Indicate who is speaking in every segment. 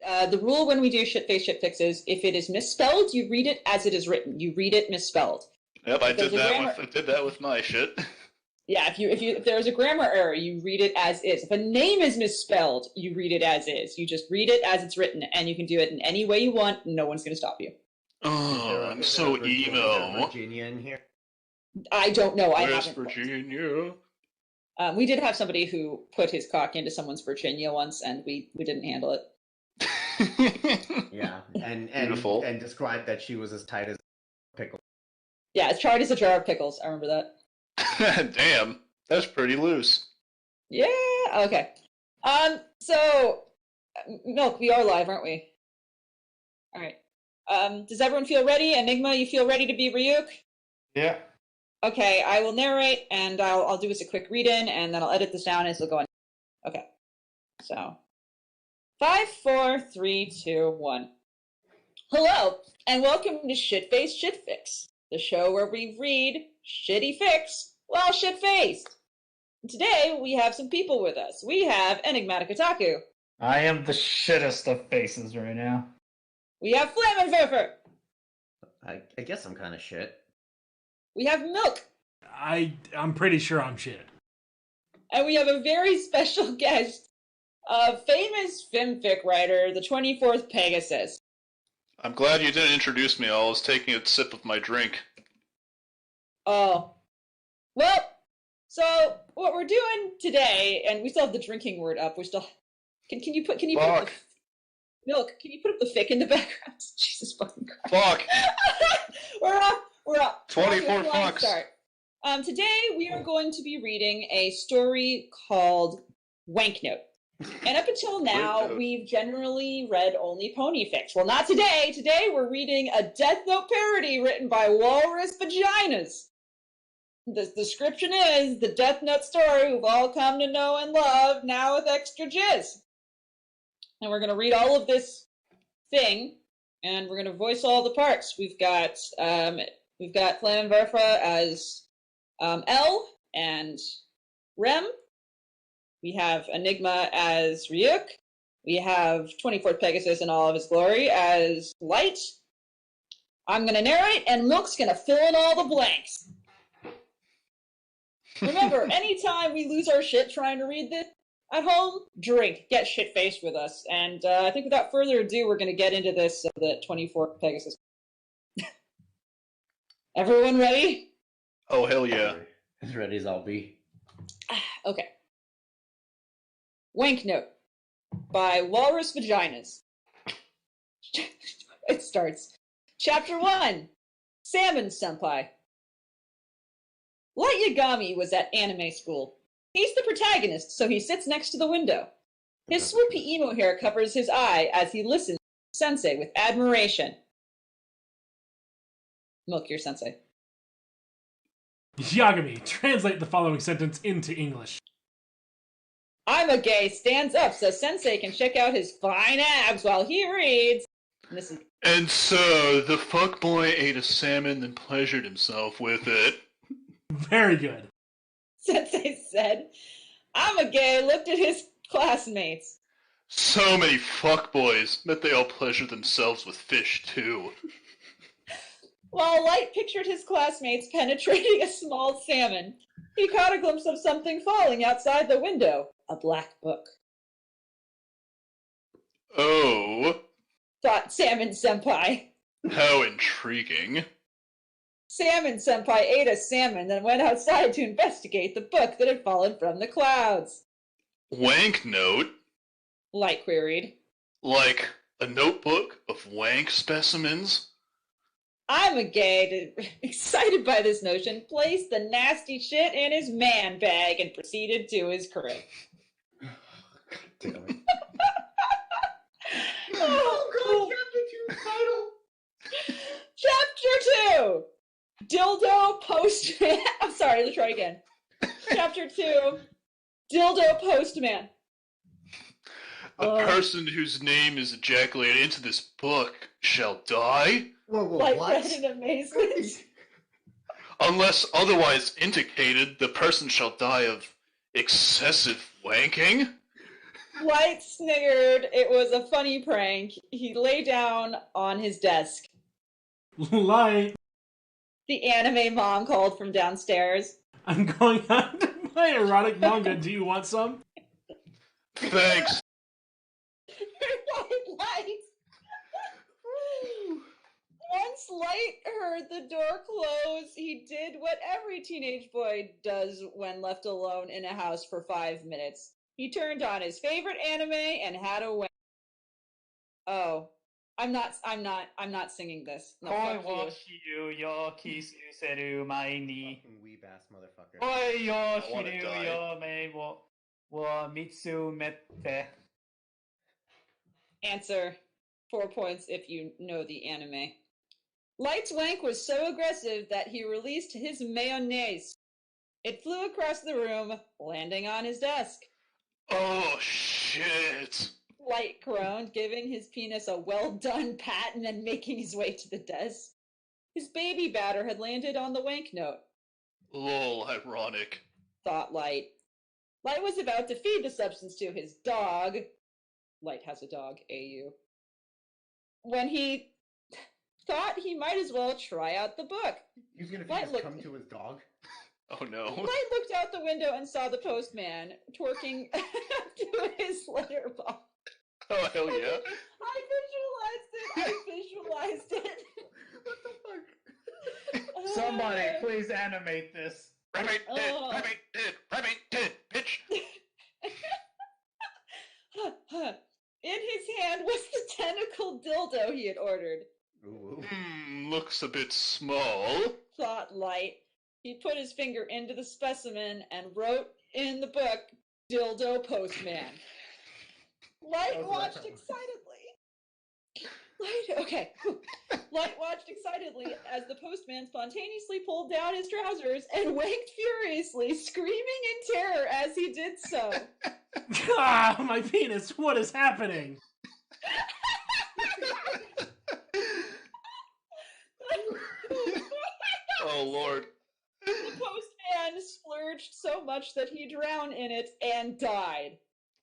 Speaker 1: The rule when we do Shitfaced Shitfics is if it is misspelled, you read it as it is written. You read it misspelled.
Speaker 2: Yep, I did that with my shit.
Speaker 1: Yeah, if there's a grammar error, you read it as is. If a name is misspelled, you read it as is. You just read it as it's written, and you can do it in any way you want. No one's going to stop you.
Speaker 2: Oh, I'm so emo.
Speaker 3: Virginia in here?
Speaker 1: I don't know.
Speaker 2: Where's Virginia?
Speaker 1: We did have somebody who put his cock into someone's Virginia once, and we didn't handle it.
Speaker 3: Yeah, and described that she was as tight as a pickle.
Speaker 1: Yeah, as tight as a jar of pickles. I remember that.
Speaker 2: Damn, that's pretty loose.
Speaker 1: Yeah. Okay. So, Milk, we are live, aren't we? All right. Does everyone feel ready? Enigma, you feel ready to be Ryuk?
Speaker 4: Yeah.
Speaker 1: Okay, I will narrate, and I'll do this a quick read-in, and then I'll edit this down as it'll go on. Okay. So, 5, 4, 3, 2, 1. Hello, and welcome to Shitfaced Shitfics, the show where we read shitty fics while shit-faced. Today, we have some people with us. We have Enigmatic Otaku.
Speaker 4: I am the shittest of faces right now.
Speaker 1: We have Flammenwerfer.
Speaker 3: I guess I'm kind of shit.
Speaker 1: We have Milk.
Speaker 5: I'm pretty sure I'm shit.
Speaker 1: And we have a very special guest, a famous fanfic writer, the 24th Pegasus.
Speaker 2: I'm glad you didn't introduce me. I was taking a sip of my drink.
Speaker 1: Oh. Well, so what we're doing today, and we still have the drinking word up. We still can you put up the, Milk? Can you put up the fic in the background? Jesus fucking Christ!
Speaker 2: Fuck.
Speaker 1: We're up.
Speaker 2: 24 fucks.
Speaker 1: Today we are going to be reading a story called Wank Note. And up until now, we've generally read only pony fics. Well, not today. Today we're reading a Death Note parody written by WalrusVaginaz. The description is the Death Note story we've all come to know and love, now with extra jizz. And we're going to read all of this thing, and we're going to voice all the parts. We've got Flammenwerfer as L and Rem. We have Enigma as Ryuk. We have 24th Pegasus in all of his glory as Light. I'm going to narrate, and Milk's going to fill in all the blanks. Remember, anytime we lose our shit trying to read this at home, drink, get shit-faced with us. And I think without further ado, we're going to get into this, the 24th Pegasus. Everyone ready?
Speaker 2: Oh, hell yeah.
Speaker 3: As ready as I'll be.
Speaker 1: Okay. Wank Note by WalrusVaginaz. It starts. Chapter 1. Salmon Senpai. Light Yagami was at anime school. He's the protagonist, so he sits next to the window. His swoopy emo hair covers his eye as he listens to Sensei with admiration. Milk your Sensei.
Speaker 5: Yagami, translate the following sentence into English.
Speaker 1: I'm a gay stands up so Sensei can check out his fine abs while he reads.
Speaker 2: And so, the fuckboy ate a salmon and pleasured himself with it.
Speaker 5: Very good.
Speaker 1: Sensei said, I'm a gay looked at his classmates.
Speaker 2: So many fuckboys. Bet they all pleasure themselves with fish, too.
Speaker 1: While Light pictured his classmates penetrating a small salmon, he caught a glimpse of something falling outside the window. A black book.
Speaker 2: Oh.
Speaker 1: Thought Salmon Senpai.
Speaker 2: How intriguing.
Speaker 1: Salmon Senpai ate a salmon, then went outside to investigate the book that had fallen from the clouds.
Speaker 2: Wank Note?
Speaker 1: Light queried.
Speaker 2: Like a notebook of wank specimens?
Speaker 1: I'm a gay, excited by this notion, placed the nasty shit in his man bag and proceeded to his crib.
Speaker 3: Damn it.
Speaker 1: Oh, God, Chapter 2 title! Chapter 2! Dildo Postman. I'm sorry, let's try again. Chapter 2. Dildo Postman.
Speaker 2: A person whose name is ejaculated into this book shall die?
Speaker 3: Whoa,
Speaker 1: Like
Speaker 3: what?
Speaker 1: read in amazement.
Speaker 2: Unless otherwise indicated, the person shall die of excessive wanking?
Speaker 1: Light sniggered. It was a funny prank. He lay down on his desk.
Speaker 5: Light.
Speaker 1: The anime mom called from downstairs.
Speaker 5: I'm going on to my erotic manga. Do you want some?
Speaker 2: Thanks.
Speaker 1: Light. Once Light heard the door close, he did what every teenage boy does when left alone in a house for 5 minutes. He turned on his favorite anime and had a wank. Oh, I'm not singing this. No, fuck you.
Speaker 4: Fucking
Speaker 3: weeb ass motherfucker.
Speaker 1: Answer 4 points if you know the anime. Light's wank was so aggressive that he released his mayonnaise. It flew across the room, landing on his desk.
Speaker 2: Oh, shit.
Speaker 1: Light groaned, giving his penis a well-done pat and then making his way to the desk. His baby batter had landed on the wank note.
Speaker 2: Lol, ironic.
Speaker 1: Thought Light. Light was about to feed the substance to his dog. Light has a dog, AU. When he thought he might as well try out the book.
Speaker 3: He's gonna feed his cum to his dog?
Speaker 2: Oh no.
Speaker 1: Light looked out the window and saw the postman twerking to his letterbox.
Speaker 2: Oh, hell yeah.
Speaker 1: I visualized it.
Speaker 3: What the fuck?
Speaker 4: Somebody, please animate this.
Speaker 2: Rabbit dead, bitch.
Speaker 1: In his hand was the tentacle dildo he had ordered.
Speaker 3: Ooh.
Speaker 2: Looks a bit small.
Speaker 1: Thought Light. He put his finger into the specimen and wrote in the book, Dildo Postman. Light watched excitedly. Light watched excitedly as the postman spontaneously pulled down his trousers and wanked furiously, screaming in terror as he did so.
Speaker 5: Ah, my penis, what is happening?
Speaker 2: Oh, Lord.
Speaker 1: The postman splurged so much that he drowned in it and died.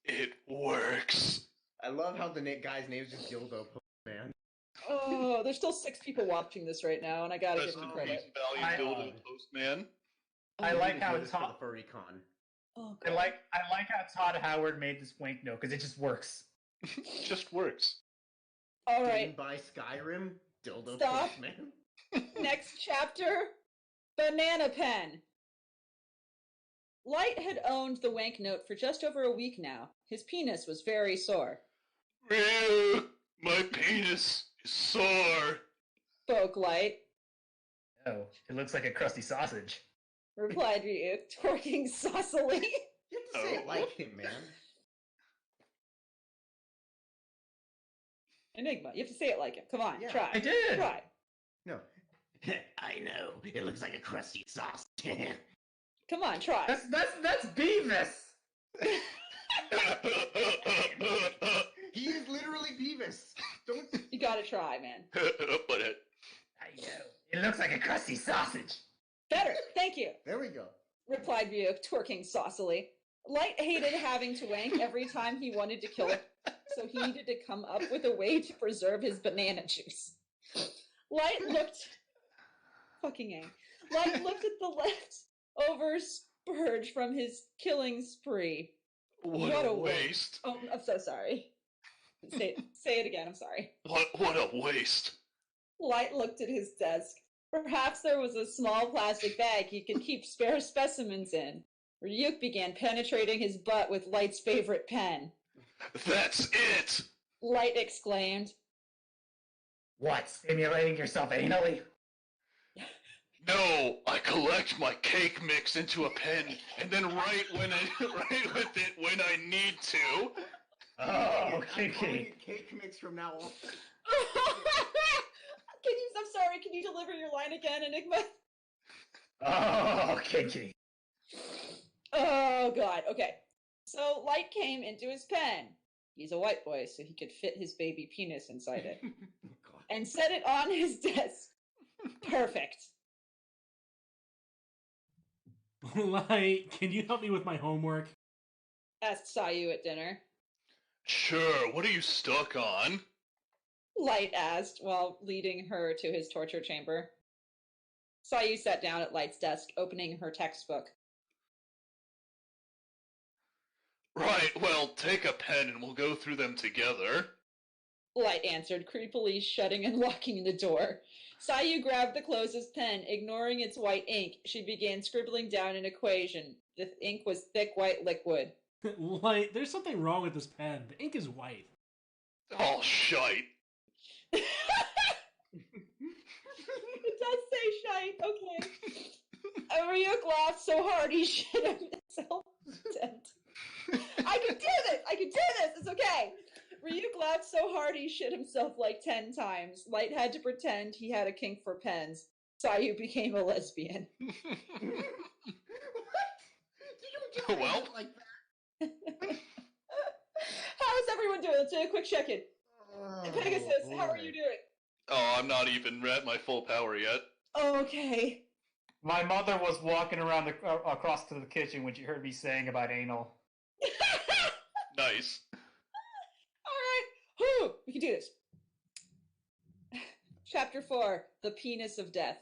Speaker 2: It works.
Speaker 3: I love how the guy's name is just Dildo Postman.
Speaker 1: Oh, there's still 6 people watching this right now, and I gotta
Speaker 2: Rest
Speaker 1: give them
Speaker 2: in
Speaker 1: credit.
Speaker 2: peace, Valiant Dildo Postman.
Speaker 4: I like how
Speaker 3: it's for the furry con.
Speaker 1: Oh,
Speaker 4: I like how Todd Howard made this wank note because it just works.
Speaker 2: Just works.
Speaker 1: All right.
Speaker 3: By Skyrim, Dildo
Speaker 1: Stop.
Speaker 3: Postman.
Speaker 1: Next chapter, Banana Pen. Light had owned the wank note for just over a week now. His penis was very sore.
Speaker 2: My penis is sore.
Speaker 1: Spoke Light.
Speaker 4: Oh, it looks like a crusty sausage.
Speaker 1: Replied Ryuk, twerking saucily.
Speaker 3: You have to say it like him, man.
Speaker 1: Enigma, you have to say it like him. Come on,
Speaker 3: Yeah,
Speaker 1: try.
Speaker 4: I did.
Speaker 1: Try.
Speaker 3: No. I know. It looks like a crusty sauce.
Speaker 1: Come on, try.
Speaker 4: That's Beavis.
Speaker 3: He is literally Beavis. Don't.
Speaker 1: You gotta try, man.
Speaker 2: Butthead.
Speaker 4: I know. It looks like a crusty sausage.
Speaker 1: Better, thank you.
Speaker 3: There we go.
Speaker 1: Replied Ryuk, twerking saucily. Light hated having to wank every time he wanted to kill it, so he needed to come up with a way to preserve his banana juice. Light looked... Fucking A. Light looked at the leftover spurge from his killing spree.
Speaker 2: What a waste.
Speaker 1: Oh, I'm so sorry. Say it again, I'm sorry.
Speaker 2: What a waste.
Speaker 1: Light looked at his desk. Perhaps there was a small plastic bag he could keep spare specimens in. Ryuk began penetrating his butt with Light's favorite pen.
Speaker 2: That's it!
Speaker 1: Light exclaimed.
Speaker 4: What? Stimulating yourself anally?
Speaker 2: No, I collect my cake mix into a pen and then write with it when I need to.
Speaker 4: Oh,
Speaker 3: I'm calling
Speaker 4: kinky.
Speaker 3: it cake mix from now on.
Speaker 1: I'm sorry, can you deliver your line again, Enigma?
Speaker 4: Oh, kinky.
Speaker 1: Oh, God, okay. So Light came into his pen. He's a white boy, so he could fit his baby penis inside it. And set it on his desk. Perfect.
Speaker 5: Light, can you help me with my homework?
Speaker 1: Asked Sayu at dinner.
Speaker 2: Sure, what are you stuck on?
Speaker 1: Light asked while leading her to his torture chamber. Sayu sat down at Light's desk, opening her textbook.
Speaker 2: Right, well, take a pen and we'll go through them together.
Speaker 1: Light answered, creepily shutting and locking the door. Sayu grabbed the closest pen. Ignoring its white ink, she began scribbling down an equation. The ink was thick white liquid.
Speaker 5: Light, there's something wrong with this pen. The ink is white.
Speaker 2: Oh, shite.
Speaker 1: It does say shite, okay. Ryuk laughed so hard he shit himself dead. I can do this! I can do this! It's okay! Ryuk laughed so hard he shit himself like 10 times. Light had to pretend he had a kink for pens. Sayu became a lesbian.
Speaker 3: What?
Speaker 2: Well.
Speaker 3: Like that?
Speaker 1: How's everyone doing? Let's do a quick check-in. Pegasus, how are you doing?
Speaker 2: Oh, I'm not even at my full power yet.
Speaker 1: Okay.
Speaker 4: My mother was walking around across to the kitchen when she heard me saying about anal.
Speaker 2: Nice.
Speaker 1: Alright. Whew, we can do this. Chapter 4, The Penis of Death.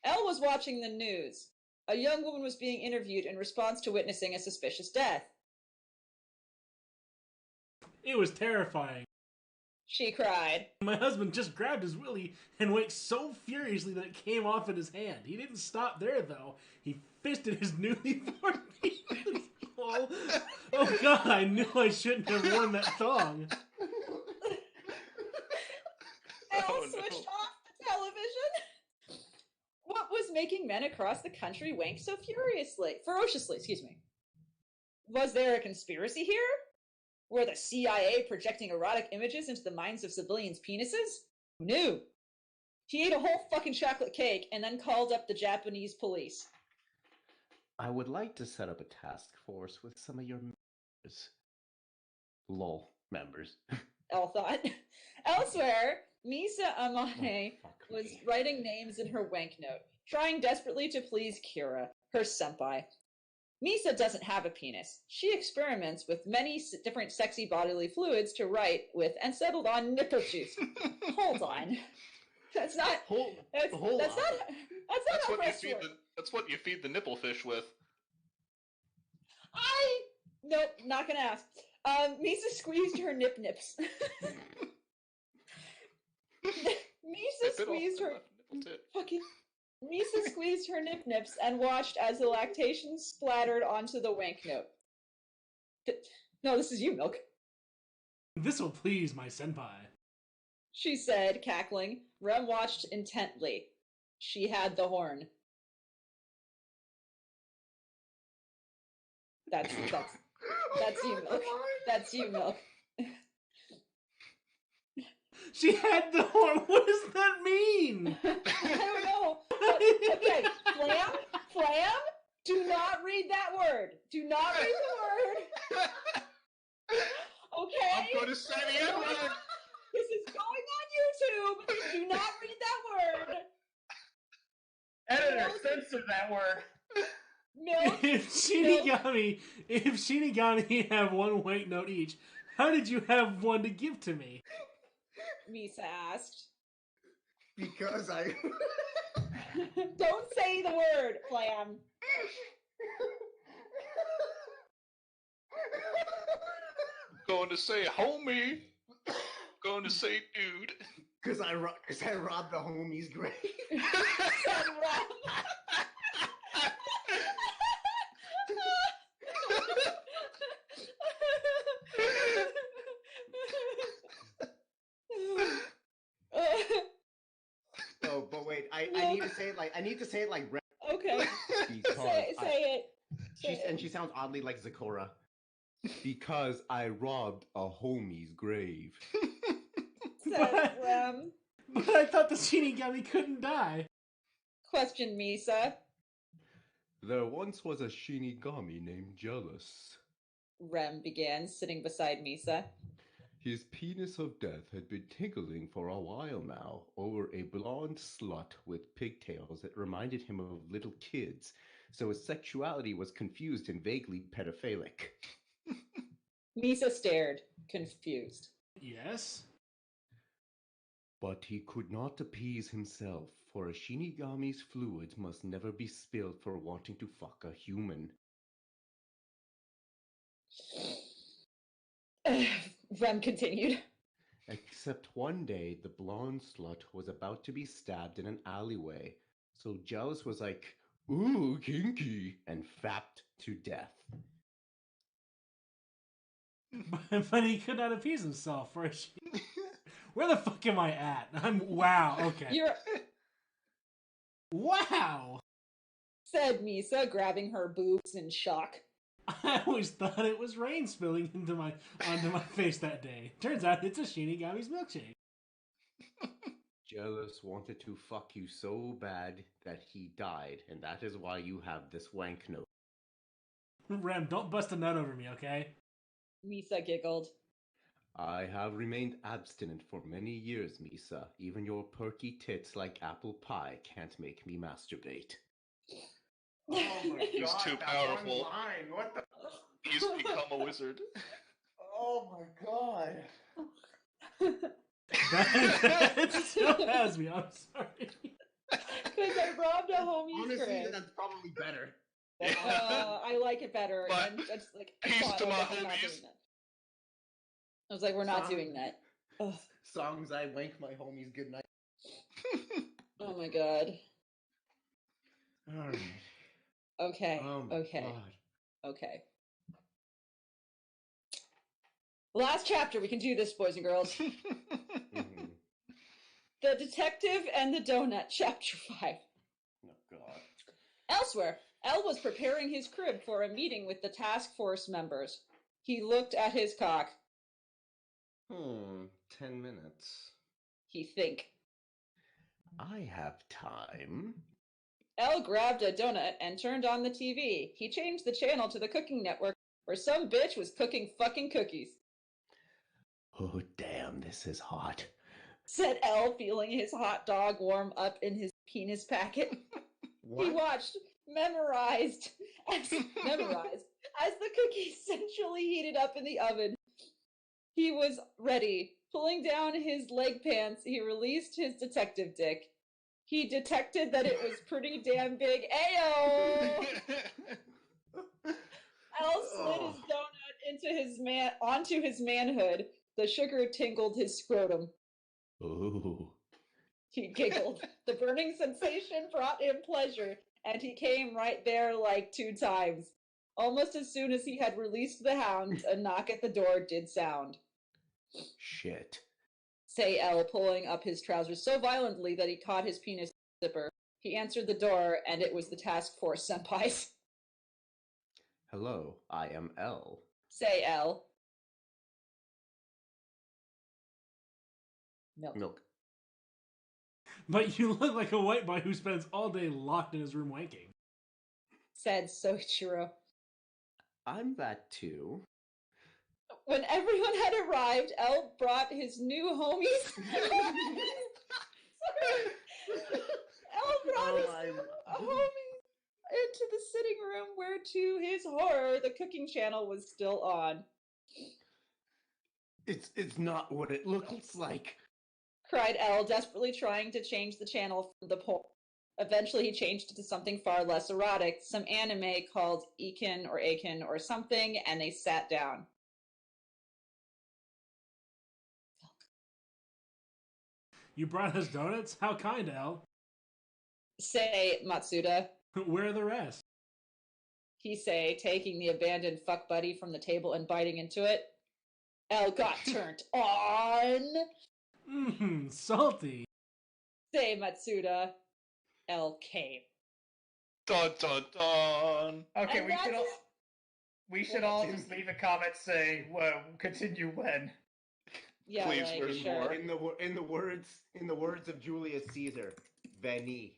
Speaker 1: Elle was watching the news. A young woman was being interviewed in response to witnessing a suspicious death.
Speaker 5: It was terrifying.
Speaker 1: She cried.
Speaker 5: My husband just grabbed his willy and went so furiously that it came off in his hand. He didn't stop there, though. He fisted his newly born penis. Oh god, I knew I shouldn't have worn that thong.
Speaker 1: Elle switched off the television. What was making men across the country wank so ferociously, excuse me? Was there a conspiracy here? Were the CIA projecting erotic images into the minds of civilians' penises? Who knew? He ate a whole fucking chocolate cake and then called up the Japanese police.
Speaker 3: I would like to set up a task force with some of your members. LOL members.
Speaker 1: Elle thought. Elsewhere, Misa Amane was writing names in her wank note, trying desperately to please Kira, her senpai. Misa doesn't have a penis. She experiments with many different sexy bodily fluids to write with and settled on nipple juice. Hold on. That's not. That's how breasts work.
Speaker 2: That's what you feed the nipple fish with.
Speaker 1: Nope, not gonna ask. Misa squeezed her nips. Misa squeezed her nips and watched as the lactation splattered onto the wank note. No, this is you, Milk.
Speaker 5: This will please my senpai,
Speaker 1: she said, cackling. Rem watched intently. She had the horn. That's you, Milk. That's you, Milk.
Speaker 5: She had the horn. What does that mean?
Speaker 1: I don't know. But, okay, Flam, do not read that word. Do not read the word. Okay?
Speaker 2: I'm going to say the N-word.
Speaker 1: This is going on YouTube. Do not read that word.
Speaker 4: Editor, censor that word.
Speaker 1: Milk.
Speaker 5: If Shinigami have one wank note each, how did you have one to give to me?
Speaker 1: Misa asked.
Speaker 3: Because I...
Speaker 1: Don't say the word, Flam.
Speaker 2: Going to say homie. Going to say dude.
Speaker 3: Because I robbed the homie's grave. Oh, but wait, I need to say it like
Speaker 1: Okay. Say it.
Speaker 3: And she sounds oddly like Zakora. Because I robbed a homie's grave.
Speaker 5: But I thought the Shinigami couldn't die.
Speaker 1: Questioned Misa.
Speaker 3: There once was a Shinigami named Jealous.
Speaker 1: Rem began, sitting beside Misa.
Speaker 3: His penis of death had been tickling for a while now over a blonde slut with pigtails that reminded him of little kids, so his sexuality was confused and vaguely pedophilic.
Speaker 1: Misa stared, confused.
Speaker 5: Yes?
Speaker 3: But he could not appease himself, for a Shinigami's fluid must never be spilled for wanting to fuck a human.
Speaker 1: Rem continued.
Speaker 3: Except one day, the blonde slut was about to be stabbed in an alleyway, so Jealous was like, "Ooh, kinky," and fapped to death.
Speaker 5: But he could not appease himself for a Where the fuck am I at? Wow, okay.
Speaker 1: You're...
Speaker 5: Wow!
Speaker 1: said Misa, grabbing her boobs in shock.
Speaker 5: I always thought it was rain spilling onto my face that day. Turns out it's a Shinigami's milkshake.
Speaker 3: Jealous wanted to fuck you so bad that he died, and that is why you have this wank note.
Speaker 5: Rem, don't bust a nut over me, okay?
Speaker 1: Misa giggled.
Speaker 3: I have remained abstinent for many years, Misa. Even your perky tits like apple pie can't make me masturbate.
Speaker 4: Oh my
Speaker 2: He's
Speaker 4: god,
Speaker 2: too
Speaker 4: that
Speaker 2: powerful.
Speaker 4: one line. What the?
Speaker 2: He's become a wizard.
Speaker 4: Oh my god.
Speaker 5: That still has me, I'm sorry.
Speaker 1: Because I robbed a homie's
Speaker 3: Honestly,
Speaker 1: crib.
Speaker 3: that's probably better.
Speaker 1: I like it better.
Speaker 2: But
Speaker 1: And just like,
Speaker 2: peace
Speaker 1: thought,
Speaker 2: to my
Speaker 1: we're not
Speaker 2: homies.
Speaker 1: doing that. I was like, we're not doing that. Ugh.
Speaker 3: Songs I wank my homies good night.
Speaker 1: Oh my god.
Speaker 3: Alright.
Speaker 1: Okay.
Speaker 3: Oh my
Speaker 1: okay.
Speaker 3: God.
Speaker 1: Okay. Last chapter. We can do this, boys and girls.
Speaker 3: Mhm.
Speaker 1: The Detective and the Donut, Chapter 5.
Speaker 3: Oh god.
Speaker 1: Elsewhere, El was preparing his crib for a meeting with the task force members. He looked at his cock.
Speaker 3: 10 minutes.
Speaker 1: He think.
Speaker 3: I have time.
Speaker 1: El grabbed a donut and turned on the TV. He changed the channel to the cooking network, where some bitch was cooking fucking cookies.
Speaker 3: Oh damn, this is hot.
Speaker 1: Said El, feeling his hot dog warm up in his penis packet. He watched, memorized, as the cookies sensually heated up in the oven. He was ready. Pulling down his leg pants, he released his detective dick. He detected that it was pretty damn big. Ayo! El slid his donut onto his manhood. The sugar tingled his scrotum.
Speaker 3: Oh.
Speaker 1: He giggled. The burning sensation brought him pleasure, and he came right there like 2 times. Almost as soon as he had released the hound, a knock at the door did sound.
Speaker 3: Shit.
Speaker 1: Say El, pulling up his trousers so violently that he caught his penis zipper. He answered the door, and it was the task force senpais.
Speaker 3: Hello, I am L.
Speaker 1: Say El. Milk.
Speaker 5: But you look like a white boy who spends all day locked in his room wanking.
Speaker 1: Said Soichiro.
Speaker 3: I'm that too.
Speaker 1: When everyone had arrived, El brought his new homies. El brought his new homies into the sitting room where, to his horror, the cooking channel was still on.
Speaker 3: It's not what it looks like.
Speaker 1: Cried El, desperately trying to change the channel from the porn. Eventually, he changed it to something far less erotic, some anime called Ikin or something, and they sat down.
Speaker 5: You brought us donuts? How kind, El.
Speaker 1: Say Matsuda.
Speaker 5: Where are the rest?
Speaker 1: He say, taking the abandoned fuck buddy from the table and biting into it. El got turned on.
Speaker 5: Salty.
Speaker 1: Say Matsuda. El came.
Speaker 2: Dun dun dun.
Speaker 4: Okay,
Speaker 1: And
Speaker 4: we should all just leave a comment saying, well, continue when.
Speaker 1: Yeah,
Speaker 2: Please,
Speaker 1: like,
Speaker 2: where's
Speaker 1: sure.
Speaker 2: more?
Speaker 3: In the words of Julius Caesar, Veni.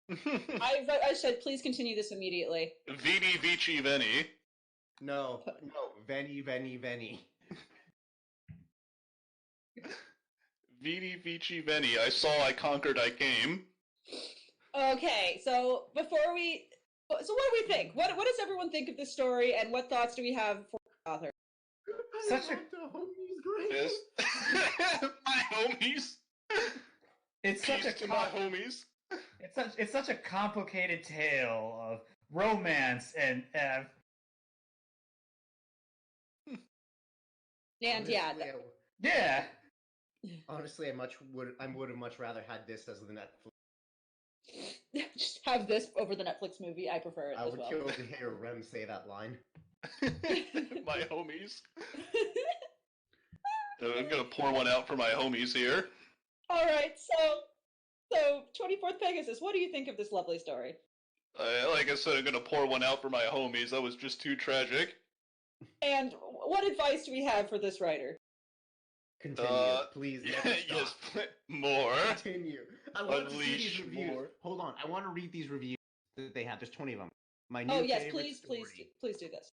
Speaker 1: I said, please continue this immediately.
Speaker 2: Vini Vici Veni.
Speaker 3: No, Veni.
Speaker 2: Vini Vici Veni. I saw, I conquered, I came.
Speaker 1: Okay, so what do we think? What does everyone think of this story, and what thoughts do we have for the author?
Speaker 4: Such a
Speaker 3: The homies great.
Speaker 2: Yes. My homies.
Speaker 4: it's such
Speaker 2: Peace
Speaker 4: a
Speaker 2: to my homies.
Speaker 4: it's such a complicated tale of romance and
Speaker 1: And yeah,
Speaker 4: yeah.
Speaker 3: Honestly, I would have much rather had this as the Netflix.
Speaker 1: just have this over the Netflix movie. I prefer it
Speaker 3: I
Speaker 1: as
Speaker 3: would
Speaker 1: well.
Speaker 3: kill to hear Rem say that line.
Speaker 2: My homies. I'm gonna pour one out for my homies here.
Speaker 1: All right, so 24th Pegasus, what do you think of this lovely story?
Speaker 2: Like I said, I'm gonna pour one out for my homies. That was just too tragic.
Speaker 1: And what advice do we have for this writer?
Speaker 3: Continue, please. Never
Speaker 2: Yes,
Speaker 3: stop.
Speaker 2: more.
Speaker 3: Continue. I want to see
Speaker 2: Unleash
Speaker 3: these reviews.
Speaker 2: more.
Speaker 3: Hold on, I want to read these reviews that they have. There's 20 of them. My new
Speaker 1: Oh yes,
Speaker 3: favorite
Speaker 1: please
Speaker 3: story.
Speaker 1: do this.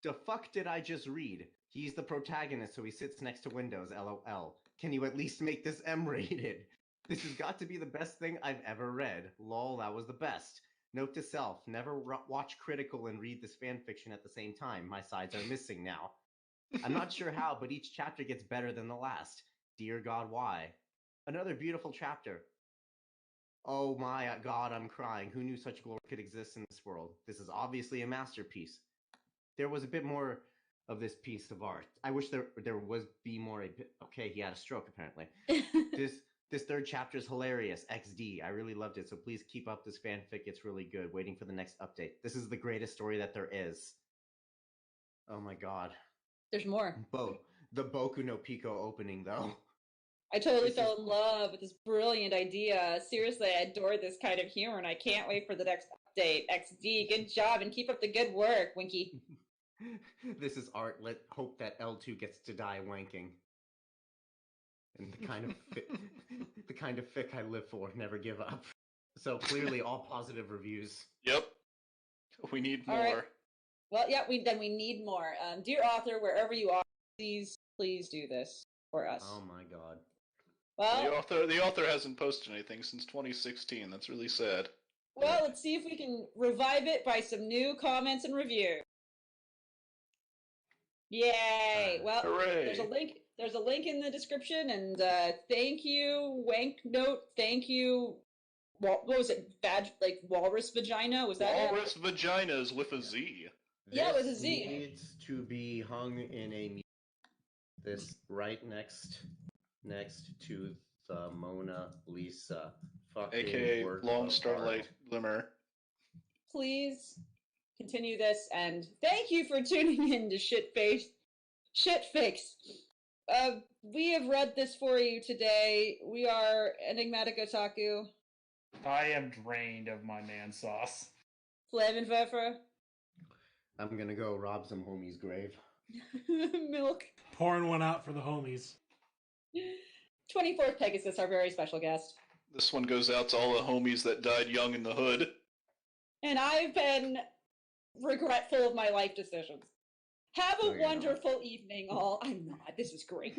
Speaker 3: The fuck did I just read? He's the protagonist, so he sits next to Windows. LOL. Can you at least make this M-rated? This has got to be the best thing I've ever read. Lol, that was the best. Note to self: never watch critical and read this fanfiction at the same time. My sides are missing now. I'm not sure how, but each chapter gets better than the last. Dear God, why? Another beautiful chapter. Oh my God, I'm crying. Who knew such glory could exist in this world? This is obviously a masterpiece. There was a bit more of this piece of art. I wish there was be more. Okay, he had a stroke apparently. This third chapter is hilarious. XD. I really loved it. So please keep up this fanfic. It's really good. Waiting for the next update. This is the greatest story that there is. Oh my God.
Speaker 1: There's more.
Speaker 3: The Boku no Pico opening though.
Speaker 1: I totally fell in love with this brilliant idea. Seriously, I adore this kind of humor, and I can't wait for the next update. XD, good job, and keep up the good work, Winky.
Speaker 3: This is art. Let's hope that L2 gets to die wanking. And the kind of fic I live for. Never give up. So clearly, all positive reviews.
Speaker 2: Yep. We need more.
Speaker 1: Right. Well, yeah, we need more. Dear author, wherever you are, please do this for us.
Speaker 3: Oh my God.
Speaker 1: Well,
Speaker 2: The author hasn't posted anything since 2016. That's really sad.
Speaker 1: Well, let's see if we can revive it by some new comments and reviews. Yay! Well,
Speaker 2: hooray.
Speaker 1: There's a link in the description, and thank you, Wank Note. Thank you. What was it? Walrus Vagina? Was that
Speaker 2: WalrusVaginaz with a Z.
Speaker 1: Yeah, with a Z.
Speaker 3: Needs to be hung in a. This right next to the Mona Lisa. Fucking
Speaker 2: AKA Long
Speaker 3: art.
Speaker 2: Starlight Glimmer.
Speaker 1: Please continue this, and thank you for tuning in to Shitfaced Shitfics. We have read this for you today. We are Enigmatic Otaku.
Speaker 4: I am drained of my man sauce.
Speaker 1: Flavenpfeffer.
Speaker 3: I'm gonna go rob some homie's grave.
Speaker 1: Milk.
Speaker 5: Pouring one out for the homies.
Speaker 1: 24th Pegasus, our very special guest.
Speaker 2: This one goes out to all the homies that died young in the hood.
Speaker 1: And I've been regretful of my life decisions. Have a wonderful evening, all. I'm not. This is great.